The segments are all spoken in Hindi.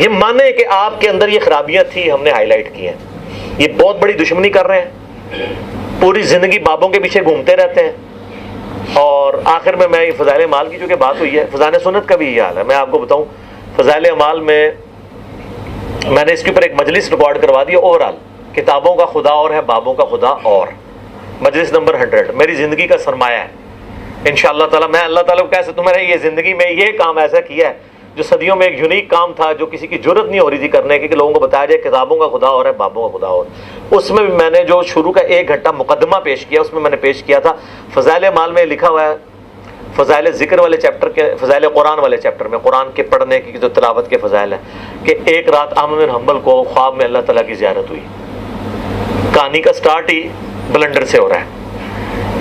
ये माने कि आपके अंदर ये खराबियां थी, हमने हाईलाइट की हैं, ये बहुत बड़ी दुश्मनी कर रहे हैं, पूरी जिंदगी बाबों के पीछे घूमते रहते हैं। और आखिर में मैं फ़ज़ाइल अमाल की जो कि बात हुई है, फ़ज़ाइल सुन्नत का भी ये हाल है। मैं आपको बताऊं, फ़ज़ाइल अमाल में मैंने इसके ऊपर एक मजलिस रिकॉर्ड करवा दिया ओवरऑल, किताबों का खुदा और है, बाबों का खुदा और, मजलिस नंबर 100, मेरी ज़िंदगी का सरमाया है। इंशाअल्लाह ताला मैं अल्लाह ताला को कह सकता हूं, मैंने ये ज़िंदगी में ये काम ऐसा किया है जो सदियों में एक यूनिक काम था, जो किसी की जरूरत नहीं हो रही थी करने की, कि लोगों को बताया जाए किताबों का खुदा और है, बाबों का खुदा और। उसमें भी मैंने जो शुरू का 1 घंटा मुकदमा पेश किया, उसमें मैंने पेश किया था फ़ज़ाइल अमाल में लिखा हुआ है, फ़ज़ाइल ज़िक्र वाले चैप्टर के, फ़ज़ाइल कुरान वाले चैप्टर में, कुरान के पढ़ने की जो तिलावत के फ़ज़ाइल है, कि एक रात अहमद बिन हंबल को ख्वाब में अल्लाह ताला की ज़ियारत हुई। कहानी का स्टार्ट ही ब्लंडर से हो रहा है।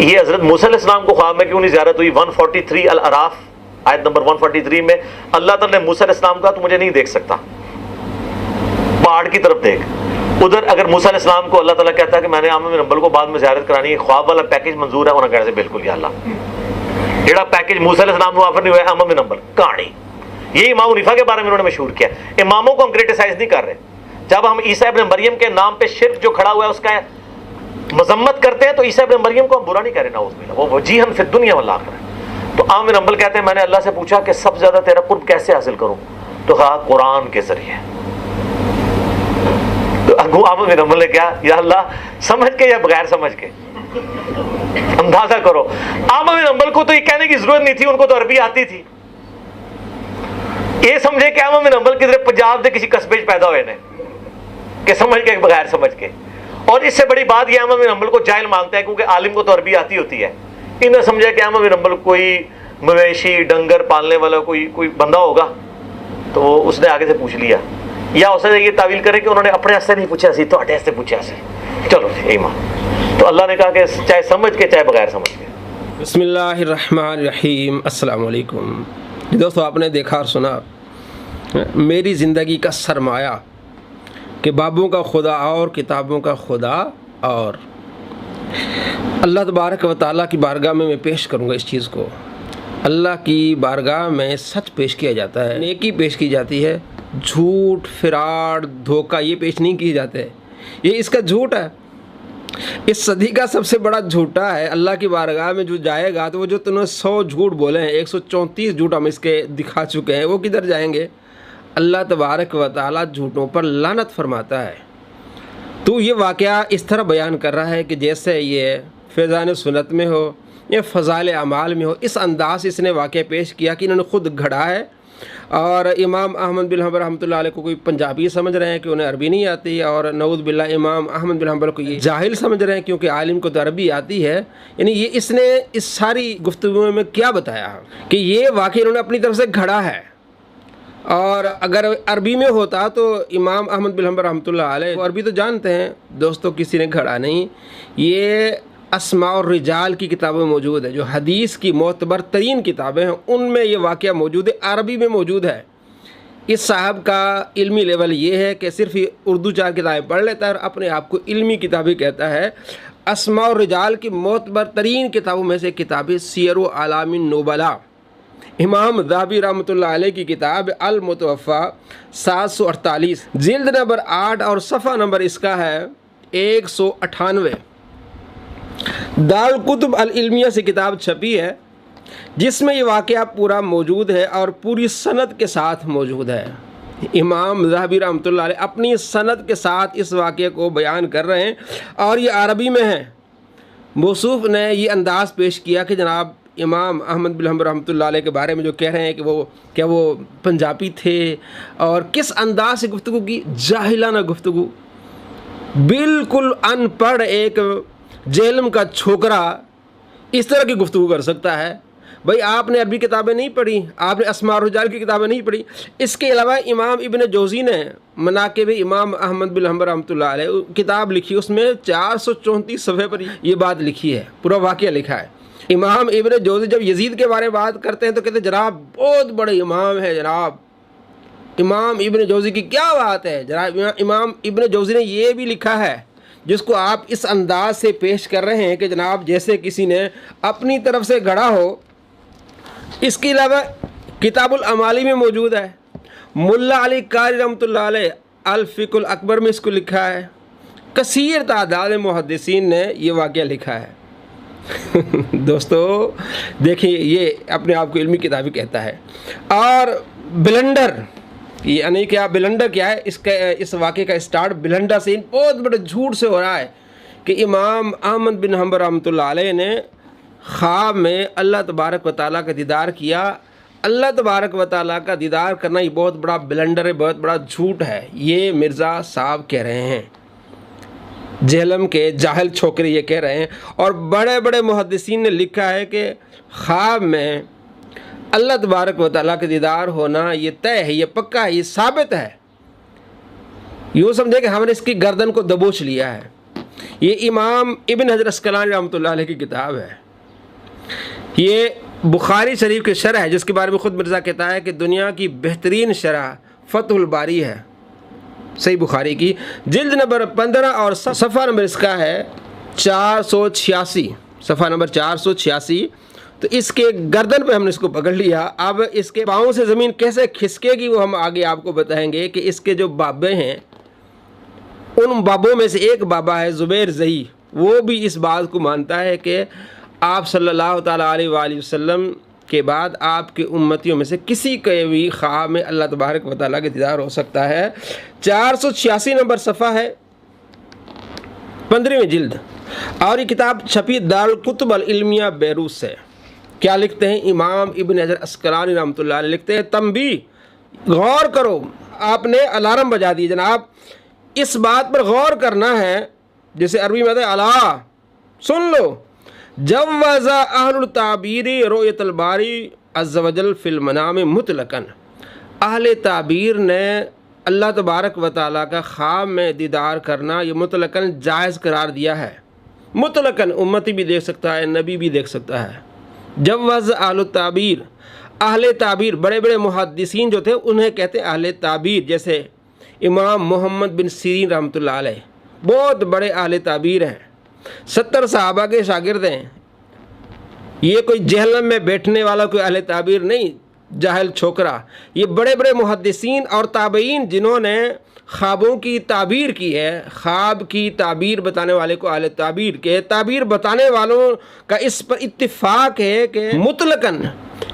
ये हज़रत मूसा अलैहिस्सलाम को ख्वाब में क्यों नहीं ज़ियारत हुई? 143 अल अराफ आयत नंबर 143 में अल्लाह ताला ने मूसा अलैहिस्सलाम का, तो मुझे नहीं देख सकता, पहाड़ की तरफ देख। उधर अगर मूसा अलैहिस्सलाम को अल्लाह ताला कहता है कि मैंने अहमद बिन हंबल को बाद में ज़ियारत करानी है, ख्वाब वाला पैकेज मंजूर है, उन्होंने कहा से बिल्कुल या अल्लाह, जेड़ा पैकेज मूसा अलैहिस्सलाम को ऑफर नहीं हुआ अहमद बिन हंबल कहानी। ये इमाम हनीफा के बारे में उन्होंने मशहूर किया। इमामों को हम क्रिटिसाइज नहीं कर रहे। जब हम ईसा इब्न मरियम के नाम पे शिर्क जो खड़ा हुआ है उसका मजम्मत करते हैं, तो ईसा इब्न मरियम को हम बुरा नहीं करें, नाउज़ुबिल्लाह, वो वजीहन फिद दुनिया वल आखिरह। तो अहमद बिन हंबल कहते हैं मैंने अल्लाह से पूछा कि सबसे ज्यादा तेरा कुर्ब कैसे हासिल करूं, तो कहा कुरान के जरिए। तो अहमद बिन हंबल ने क्या, या अल्लाह, समझ के या बगैर समझ के, अंदाजा करो। अहमद बिन हंबल को तो ये कहने की जरूरत नहीं थी, उनको तो अरबी आती थी। ये समझे कि अहमद बिन हंबल किधर पंजाब के किसी कस्बे में पैदा हुए ने, कि समझ के बगैर समझ के। और इससे बड़ी बात यह, अहमद बिन हंबल को जाहिल मानते हैं क्योंकि आलिम को तो अरबी आती होती है। इन्हें समझा कि अहमद बिन हंबल कोई मवेशी डंगर पालने वाला कोई बंदा होगा, तो उसने आगे से पूछ लिया। या उसे ये तावील करे कि उन्होंने अपने से नहीं पूछा सी, तो अटे से पूछा सी, चलो यही मान। तो अल्लाह ने कहा कि चाहे समझ के चाहे बगैर समझ के। बिस्मिल्लाहिर्रहमानिर्रहीम, अस्सलाम वालेकुम। दोस्तों, आपने देखा और सुना मेरी ज़िंदगी का सरमाया कि बाबों का खुदा और किताबों का खुदा और। अल्लाह तबारक व तआला की बारगाह में मैं पेश करूँगा इस चीज़ को। अल्लाह की बारगाह में सच पेश किया जाता है, नेकी पेश की जाती है, झूठ फिराड धोखा ये पेश नहीं किए जाते। ये इसका झूठ है, इस सदी का सबसे बड़ा झूठा है। अल्लाह की बारगाह में जो जाएगा तो वो जो तुमने 100 झूठ बोले हैं, 134 झूठ हम इसके दिखा चुके हैं, वो किधर जाएंगे? अल्लाह तबारक व तआला झूठों पर लानत फरमाता है। तो ये वाक़या इस तरह बयान कर रहा है कि जैसे ये फैज़ान सुन्नत में हो या फ़ज़ाइल अमाल में हो, इस अंदाज़ इसने वाक़या पेश किया कि इन्होंने ख़ुद घड़ा है। और इमाम अहमद बिन हंबल रहमतुल्लाह अलैह को कोई पंजाबी समझ रहे हैं कि उन्हें अरबी नहीं आती, और नऊज़ बिल्लाह इमाम अहमद बिन हंबल को ये जाहिल समझ रहे हैं क्योंकि आलिम को तो अरबी आती है। यानी ये इसने इस सारी गुफ्तगू में क्या बताया कि ये वाक़या इन्होंने अपनी तरफ से घड़ा है। और अगर अरबी में होता तो इमाम अहमद बिन हंबल रहमतुल्लाह अलैह वो अरबी तो जानते हैं दोस्तों, किसी ने घड़ा नहीं। ये अस्मा और रिजाल की किताबें मौजूद है, जो हदीस की मोतबर तरीन किताबें हैं, उनमें ये वाक़या मौजूद है, अरबी में मौजूद है। इस साहब का इल्मी लेवल ये है कि सिर्फ ये उर्दू 4 किताबें पढ़ लेता है और अपने आप को इल्मी किताबें कहता है। अस्मा और रिजाल की मोतबर तरीन किताबों में से किताब सीयर आलामिन नुबला, इमाम ज़हाबी रहमतुल्लाह अलैह की किताब अल मुतवफ़ा 748, जिल्द नंबर 8 और सफ़ा नंबर इसका है 198। दारुल कुतुब अल इल्मिया से किताब छपी है जिसमें ये वाक़या पूरा मौजूद है और पूरी सनद के साथ मौजूद है। इमाम ज़हाबी रहमतुल्लाह अलैह अपनी सनद के साथ इस वाक़े को बयान कर रहे हैं और ये अरबी में है। मौसूफ़ ने ये अंदाज़ पेश किया कि जनाब इमाम अहमद बिन हंबल रहमतुल्लाह अलैह के बारे में जो कह रहे हैं कि वो पंजाबी थे, और किस अंदाज से गुफ्तगू की, जाहिलाना गुफ्तगू, बिल्कुल अनपढ़ एक जेलम का छोकरा इस तरह की गुफ्तगू कर सकता है। भाई आपने अरबी किताबें नहीं पढ़ी, आपने अस्मा और रिजाल की किताबें नहीं पढ़ी। इसके अलावा इमाम इब्न जौज़ी ने मनाक़िब इमाम अहमद बिन हंबल रहमतुल्लाह अलैह किताब लिखी, उसमें 434 सफ़े पर ये बात लिखी है, पूरा वाक़या लिखा है। इमाम इब्न जौज़ी जब यजीद के बारे में बात करते हैं तो कहते हैं जनाब बहुत बड़े इमाम है, जनाब इमाम इब्न जौज़ी की क्या बात है। जनाब इमाम इब्न जौज़ी ने ये भी लिखा है जिसको आप इस अंदाज से पेश कर रहे हैं कि जनाब जैसे किसी ने अपनी तरफ से गढ़ा हो। इसके अलावा किताबुल अमाली में मौजूद है, मुल्ला अली कारी रहमतुल्लाह अलैह अल-फ़िक़्हुल अकबर में इसको लिखा है। कसीर तादाद मुहद्दिसीन ने ये वाक़या लिखा है। दोस्तों देखिए, ये अपने आप को इल्मी किताबी कहता है। और ब्लंडर, यानी क्या ब्लंडर क्या है, इस वाक़े का स्टार्ट ब्लंडर से, बहुत बड़े झूठ से हो रहा है कि इमाम अहमद बिन हंबल रहमतुल्लाह अलैह ने ख्वाब में अल्लाह तबारक व तआला का दीदार किया। अल्लाह तबारक व तआला का दीदार करना ये बहुत बड़ा ब्लंडर है, बहुत बड़ा झूठ है। ये मिर्ज़ा साहब कह रहे हैं, जेहलम के जाहिल छोकरे ये कह रहे हैं। और बड़े बड़े मुहद्दिसीन ने लिखा है कि ख्वाब में अल्लाह तबारक व तआला का दीदार होना ये तय है, ये पक्का है, ये साबित है। यूँ समझे कि हमने इसकी गर्दन को दबोच लिया है। ये इमाम इब्न हजर अस्क़लानी रहमतुल्लाह अलैह की किताब है। ये बुखारी शरीफ के शरह है, जिसके बारे में ख़ुद मिर्ज़ा कहता है कि दुनिया की बेहतरीन शरह फ़तहुल बारी है, सही बुखारी की, जिल्द नंबर 15 और सफ़ा नंबर इसका है 486, सफ़ा नंबर 486। तो इसके गर्दन पे हमने इसको पकड़ लिया। अब इसके पाँव से ज़मीन कैसे खिसकेगी वो हम आगे आपको बताएंगे कि इसके जो बाबे हैं, उन बाबों में से एक बाबा है ज़ुबैर ज़ई, वो भी इस बात को मानता है कि आप सल्लल्लाहु तआला अलैहि वसल्लम के बाद आपके उम्मतियों में से किसी के भी ख्वाब में अल्लाह तबारक व तआला के दीदार हो सकता है। 486 नंबर सफ़ा है, 15वीं जिल्द। और ये किताब छपी दारुल कुतुब अल इल्मिया बैरूत से। क्या लिखते हैं इमाम इब्न हजर अस्क़लानी रहमतुल्लाह अलैह, लिखते हैं तंबी, गौर करो, आपने अलार्म बजा दी जनाब, इस बात पर गौर करना है, जैसे अरबी में अला, सुन लो, जव्वाज़ा अहलुल ताबीरी रुयतल बारी अज़्ज़ा वजल फिल मनाम मुतलकन। अहले ताबीर ने अल्लाह तबारक व तआला का ख्वाब में दीदार करना ये मुतलकन जायज़ करार दिया है। मुतलकन उम्मती भी देख सकता है, नबी भी देख सकता है। जव्वाज़ा अहलुल ताबीर, अहले ताबीर, बड़े बड़े मुहद्दिसीन जो थे उन्हें कहते अहले ताबीर। जैसे इमाम मोहम्मद बिन सीरीन रहमतुल्लाह अलैह बहुत बड़े अहले ताबीर हैं, 70 सहाबा के शागिर्द हैं। ये कोई जहलम में बैठने वाला कोई अहले ताबीर नहीं, जाहिल छोकरा। ये बड़े बड़े मुहद्दिसीन और ताबईन जिन्होंने ख्वाबों की ताबीर की है, ख्वाब की ताबीर बताने वाले को अहले ताबीर के, ताबीर बताने वालों का इस पर इत्तिफाक है कि मुतलकन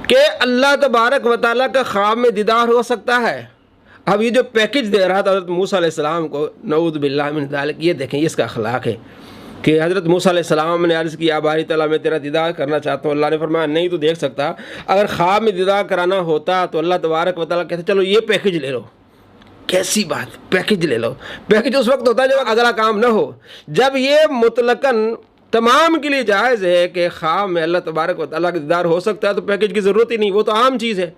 के अल्लाह तबारक व तआला का ख्वाब में दीदार हो सकता है। अब ये जो पैकेज दे रहा था हज़रत मूसा अलैहिस्सलाम को, नऊज़ बिल्लाहि मिन ज़ालिक, ये देखें इसका अखलाक है कि हज़रत मूसा अलैहिस्सलाम ने अर्ज़ किया बारी तआला मैं तेरा दीदार करना चाहता हूँ। अल्लाह ने फरमाया नहीं तो देख सकता। अगर ख्वाब में दीदार कराना होता तो अल्लाह तबारक व तआला कहते चलो ये पैकेज ले लो। कैसी बात, पैकेज ले लो। पैकेज उस वक्त होता है जब अगला काम ना हो। जब ये मुतलकन तमाम के लिए जायज़ है कि ख्वाब में अल्लाह तबारक व तआला का दीदार हो सकता है तो पैकेज की ज़रूरत ही नहीं, वो तो आम चीज़ है।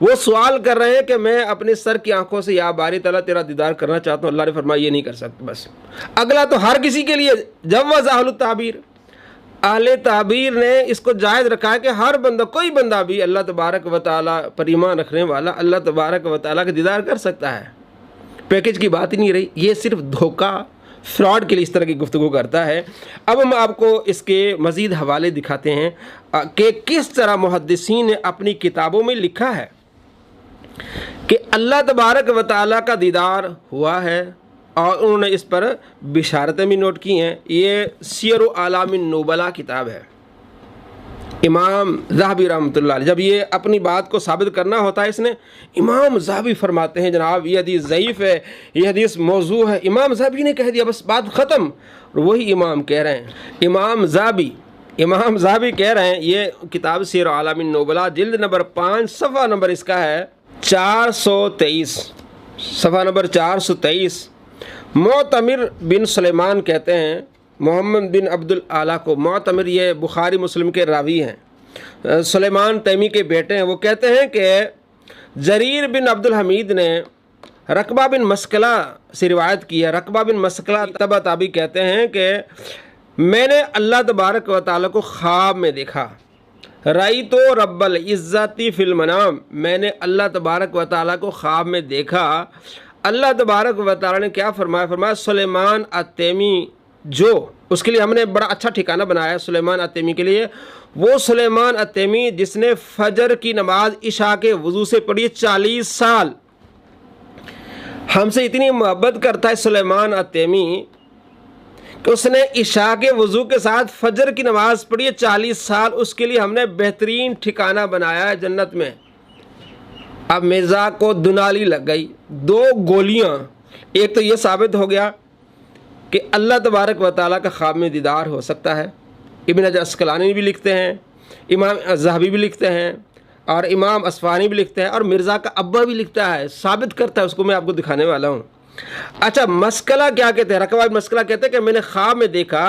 वो सवाल कर रहे हैं कि मैं अपने सर की आंखों से या बारी तआला तेरा दीदार करना चाहता हूँ। अल्लाह ने फरमाया ये नहीं कर सकते। बस अगला तो हर किसी के लिए जव्वाज़ अहलुत ताबीर, अहले ताबीर ने इसको जायज़ रखा है कि हर बंदा, कोई बंदा भी अल्लाह तबारक व तआला पर ईमान रखने वाला अल्लाह तबारक व तआला का दीदार कर सकता है। पैकेज की बात ही नहीं रही, ये सिर्फ धोखा, फ्रॉड के लिए इस तरह की गुफ्तगू करता है। अब हम आपको इसके मज़ीद हवाले दिखाते हैं कि किस तरह मुहद्दिसीन ने अपनी किताबों में लिखा है कि अल्लाह तबारक व तआला का दीदार हुआ है और उन्होंने इस पर बिशारतें भी नोट की हैं। ये सियर आलामिन नुबला किताब है, इमाम ज़हाबी रहमतुल्लाह अलैह। जब ये अपनी बात को साबित करना होता है इसने, इमाम ज़हाबी फरमाते हैं जनाब ये हदीस ज़ईफ़ है, ये हदीस मौजू है। इमाम ज़हाबी ने कह दिया, बस बात ख़त्म। और वही इमाम कह रहे हैं, इमाम ज़हाबी कह रहे हैं, ये किताब सियर आलामिन नुबला जिल्द नंबर 5 सफ़ा नंबर इसका है 423, सफ़ा नंबर 423। मोतमिर बिन सुलेमान कहते हैं मोहम्मद बिन अब्दुल आला को, मोतमिर ये बुखारी मुस्लिम के रावी हैं, सुलेमान तैमी के बेटे हैं। वो कहते हैं कि जरीर बिन अब्दुल हमीद ने रकबा बिन मस्कला से रिवायत की है। रकबा बिन मस्कला तबा ताबी कहते हैं कि मैंने अल्लाह तबारक व तआला को ख्वाब में देखा। रई तो रब्बल इज़्ज़ती फिल मनाम, मैंने अल्लाह तबारक व तआला को ख्वाब में देखा। अल्लाह तबारक व तआला ने क्या फरमाया? फरमाया सुलेमान अत्तैमी, जो उसके लिए हमने बड़ा अच्छा ठिकाना बनाया है सुलेमान अत्तैमी के लिए, वो सुलेमान अत्तैमी जिसने फजर की नमाज इशा के वज़ू से पढ़ी 40 साल, हमसे इतनी मोहब्बत करता है सुलेमान अतैमी कि उसने इशा के वज़ू के साथ फजर की नमाज़ पढ़ी है 40 साल, उसके लिए हमने बेहतरीन ठिकाना बनाया है जन्नत में। अब मिर्ज़ा को दुनाली लग गई, 2 गोलियां। एक तो ये साबित हो गया कि अल्लाह तबारक व तआला का ख्वाब में दीदार हो सकता है। इब्न हजर अस्क़लानी भी लिखते हैं, इमाम ज़हबी भी लिखते हैं, और इमाम अस्फ़हानी भी लिखते हैं, और मिर्ज़ा का अब्बा भी लिखता है, साबित करता है। उसको मैं आपको दिखाने वाला हूँ। अच्छा, मसकला क्या कहते हैं? रकबा मसकला कहते हैं कि मैंने ख्वाब में देखा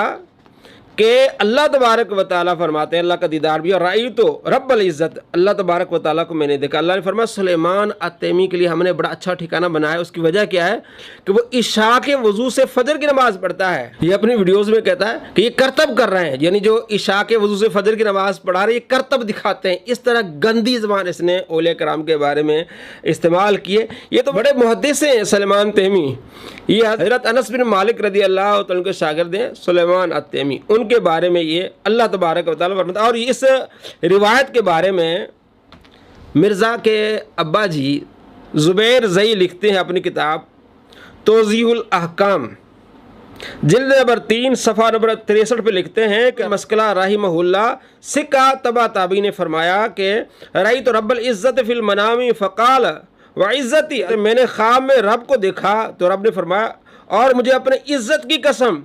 कि अल्लाह तबारक व तआला फरमाते हैं, अल्लाह का दीदार भी, और राई तो रब्बुल इज़्ज़त, अल्लाह तबारक व तआला को मैंने देखा। अल्लाह ने फरमाया सुलेमान अतैमी के लिए हमने बड़ा अच्छा ठिकाना बनाया। उसकी वजह क्या है कि वो इशा के वज़ू से फजर की नमाज़ पढ़ता है। ये अपनी वीडियोज़ में कहता है कि ये करतब कर रहे हैं, यानी जो इशा के वज़ू से फजर की नमाज़ पढ़ा रहे, ये करतब दिखाते हैं। इस तरह गंदी ज़बान इसने औलिया कराम के बारे में इस्तेमाल किए। ये तो बड़े मुहद्दिस हैं सुलेमान तैमी। ये हज़रत अनस बिन मालिक रज़ी अल्लाह तआला के शागिर्द हैं सुलेमान अतैमी। उनके बारे में ये अल्लाह तबारक व तआला फरमाता है। और इस रिवायत के बारे में मिर्ज़ा के अब्बा जी ज़ुबैर ज़ई लिखते हैं अपनी किताब तौज़ीहुल अहकाम, जिल्द नंबर 3 सफ़ा नंबर 63 पे लिखते हैं कि मस्कला राहिमहुल्लाह सिक्का तबा ताबी ने फरमाया कि रई तो रब्बुल इज़्ज़त फिल मनामी फ़क़ाल व इज़्ज़ती, मैंने ख्वाब में रब को देखा तो रब ने फरमाया और मुझे अपने इज़्ज़त की कसम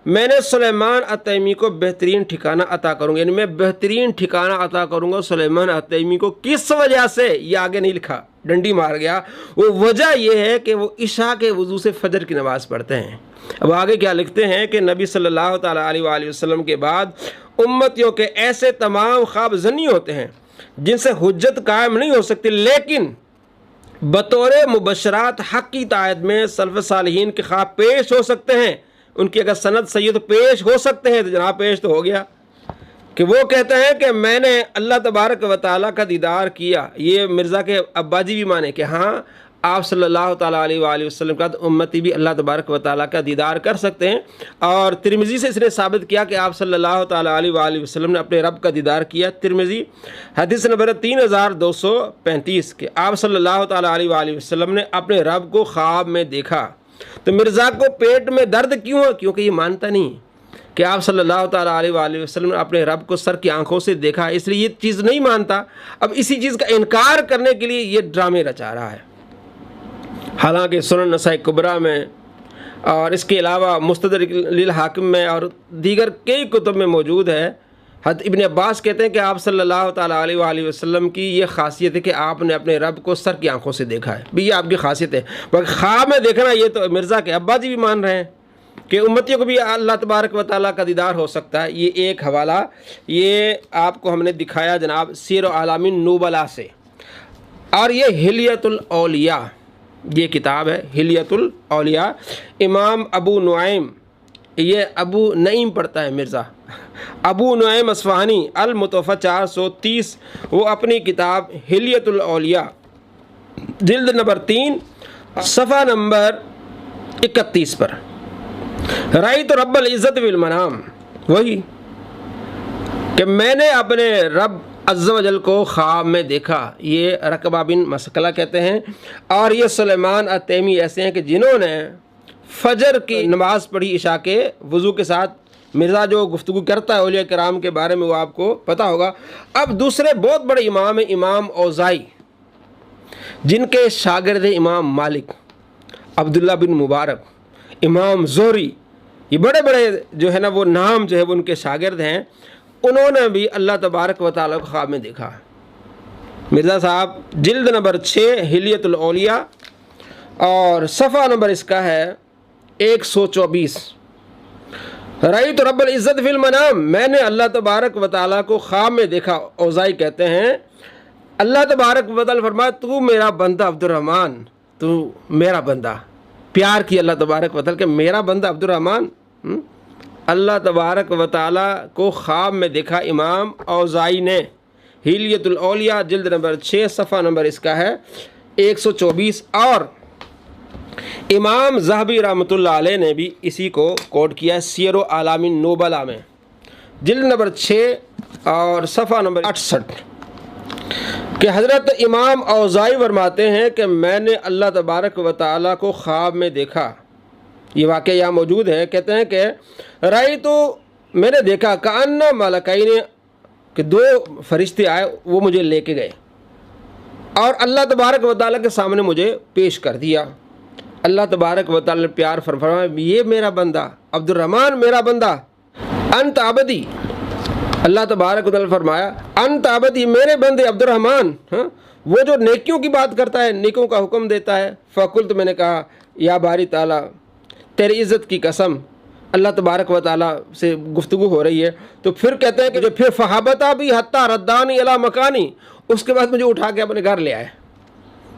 मैंने सुलेमान अतैमी को बेहतरीन ठिकाना अता करूँगा, यानी मैं बेहतरीन ठिकाना अता करूँगा सुलेमान अतैमी को। किस वजह से, ये आगे नहीं लिखा, डंडी मार गया। वो वजह यह है कि वो इशा के वज़ू से फजर की नमाज़ पढ़ते हैं। अब आगे क्या लिखते हैं कि नबी सल्लल्लाहु तआला अलैहि वसल्लम के बाद उम्मतियों के ऐसे तमाम ख्वाब ज़न्नी होते हैं जिनसे हुज्जत कायम नहीं हो सकती, लेकिन बतौर मुबशरात हक़ की तायद में सल्फ़ सालिहीन के ख्वाब पेश हो सकते हैं। उनकी अगर सनद सही हो तो पेश हो सकते हैं, तो जनाब पेश तो हो गया कि वो कहते हैं कि मैंने अल्लाह तबारक व तआला का दीदार किया। ये मिर्ज़ा के अब्बा जी भी माने कि हाँ, आप सल्लल्लाहु तआला अलैहि वसल्लम का उम्मती भी अल्लाह तबारक व तआला का दीदार कर सकते हैं। और तिरमिज़ी से इसने साबित किया कि आप सल्लल्लाहु तआला अलैहि वसल्लम ने अपने रब का दीदार किया। तिरमिज़ी हदीस नंबर 3235 के आप सल्लल्लाहु तआला अलैहि वसल्लम ने अपने रब को ख्वाब में देखा। तो मिर्ज़ा को पेट में दर्द क्यों है? क्योंकि ये मानता नहीं कि आप सल्लल्लाहु तआला अलैहि वसल्लम ने अपने रब को सर की आंखों से देखा, इसलिए ये चीज़ नहीं मानता। अब इसी चीज़ का इनकार करने के लिए ये ड्रामे रचा रहा है। हालांकि सुनन नसाई कुबरा में और इसके अलावा मुस्तदरक लिल हाकिम में और दीगर कई कुतुब में मौजूद है। हज़रत इब्न अब्बास कहते हैं कि आप सल्लल्लाहु तआला अलैहि वसल्लम की ये खासियत है कि आपने अपने रब को सर की आंखों से देखा है। भी ये आपकी खासियत है, मगर ख्वाब में देखना ये तो मिर्ज़ा के अब्बा जी भी मान रहे हैं कि उम्मतियों को भी अल्लाह तबारक व तआला का दीदार हो सकता है। ये एक हवाला ये आपको हमने दिखाया जनाब सीर आलामिन नुबला से। और ये हिलियतुल औलिया, ये किताब है हिलियतुल औलिया, इमाम अबू नुआइम, ये अबू नईम पढ़ता है मिर्ज़ा, अबू नुआइम अस्फ़हानी अल मुतवफ़ा 430, वो अपनी किताब हिलियतुल औलिया जिल्द नंबर 3 सफ़ा नंबर 31 पर राई तो रब्बुल इज़्ज़त बिल मनाम, वही कि मैंने अपने रब अज़्ज़ व जल को ख्वाब में देखा। ये रकबा बिन मसकला कहते हैं। और ये सुलेमान अतैमी ऐसे हैं कि जिन्होंने फजर की नमाज़ पढ़ी इशा के वज़ू के साथ। मिर्ज़ा जो गुफ्तगू करता है औलिया कराम के बारे में वो आपको पता होगा। अब दूसरे बहुत बड़े इमाम हैं इमाम औज़ाई, जिनके शागिर्द इमाम मालिक, अब्दुल्ला बिन मुबारक, इमाम ज़ोहरी, ये बड़े बड़े जो है ना वो नाम जो है वो उनके शागिर्द हैं। उन्होंने भी अल्लाह तबारक व तआला को ख्वाब में देखा। मिर्ज़ा साहब जिल्द नंबर 6 हिलियतुल औलिया और सफ़ा नंबर इसका है 124। रई तो रब्बुल इज़्ज़त फिल मनाम, मैंने अल्लाह तबारक व तआला को ख्वाब में देखा। औज़ाई कहते हैं अल्लाह तबारक व तआला फरमाया तू मेरा बंदा अब्दुर्रहमान, तू मेरा बंदा, प्यार की अल्लाह तबारक व तआला के मेरा बंदा अब्दुर्रहमान। अल्लाह तबारक व तआला को ख्वाब में देखा इमाम औज़ाई ने। हिलियतुल औलिया जिल्द नंबर 6 सफ़ा नंबर इसका है 124। और इमाम ज़हबी रहमतुल्लाह अलैह ने भी इसी को कोट किया सीर आलामिन नुबला में जिल्द नंबर 6 और सफ़ा नंबर 68। कि हज़रत इमाम औज़ाई फरमाते हैं कि मैंने अल्लाह तबारक व तआला को ख्वाब में देखा। ये वाक़या यहाँ मौजूद है। कहते हैं कि राई तो मैंने देखा कान्ना मलकैन कि दो फरिश्ते आए, वो मुझे लेके गए और अल्लाह तबारक व तआला के सामने मुझे पेश कर दिया। अल्लाह तबारक व तआला ने प्यार फरमाया, ये मेरा बंदा अब्दुर्रहमान, मेरा बंदा, अंत आबदी। अल्लाह तबारक व तआला फरमाया, अंत आबदी, मेरे बंदे अब्दुर्रहमान, हाँ, वो जो नेकियों की बात करता है, नेकियों का हुक्म देता है। फ़कुल, तो मैंने कहा, या बारी ताला, तेरी इज़्ज़त की कसम। अल्लाह तबारक व तआला से गुफ्तगू हो रही है। तो फिर कहते हैं कि जो फिर फ़हाबता भी हत्ता रद्दानी अला मकानी, उसके बाद मुझे उठा के अपने घर ले आए।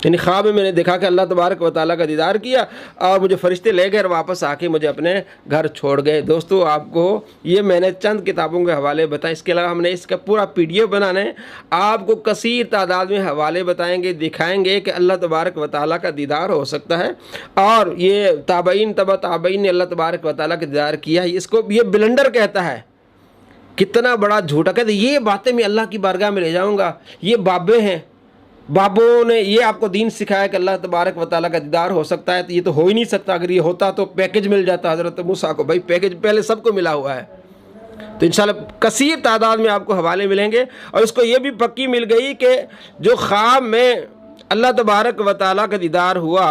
यानी ख्वाब में मैंने देखा कि अल्लाह तबारक व तआला का दीदार किया और मुझे फरिश्ते ले गए और वापस आके मुझे अपने घर छोड़ गए। दोस्तों, आपको ये मैंने चंद किताबों के हवाले बताए, इसके अलावा हमने इसका पूरा PDF बनाना है। आपको कसीर तादाद में हवाले बताएंगे, दिखाएंगे कि अल्लाह तबारक व तआला का दीदार हो सकता है और ये ताबईन तबा ताबईन ने अल्लाह तबारक व तआला का दीदार किया है। इसको ये बिलंडर कहता है। कितना बड़ा झूठा कहते, ये बातें मैं अल्लाह की बारगाह में ले जाऊँगा, ये बाबे हैं, बाबों ने ये आपको दीन सिखाया कि अल्लाह तबारक व तआला का दीदार हो सकता है। तो ये तो हो ही नहीं सकता। अगर ये होता तो पैकेज मिल जाता हज़रत मूसा को। भाई पैकेज पहले सबको मिला हुआ है। तो इंशाल्लाह कसीर तादाद में आपको हवाले मिलेंगे। और इसको ये भी पक्की मिल गई कि जो ख्वाब में अल्लाह तबारक व तआला का दीदार हुआ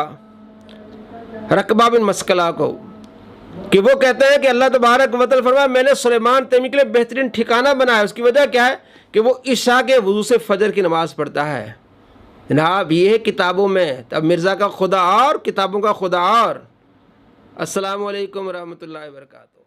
रकबा बिन मस्कला को, कि वो कहते हैं कि अल्लाह तबारक व तआला फरमाया, मैंने सुलेमान तैमी के लिए बेहतरीन ठिकाना बनाया। उसकी वजह क्या है कि वो इशा के वज़ू से फजर की नमाज़ पढ़ता है। जनाब, ये है किताबों में, तब मिर्ज़ा का खुदा और किताबों का खुदा और। अस्सलामु अलैकुम रहमतुल्लाहि व बरकातहू।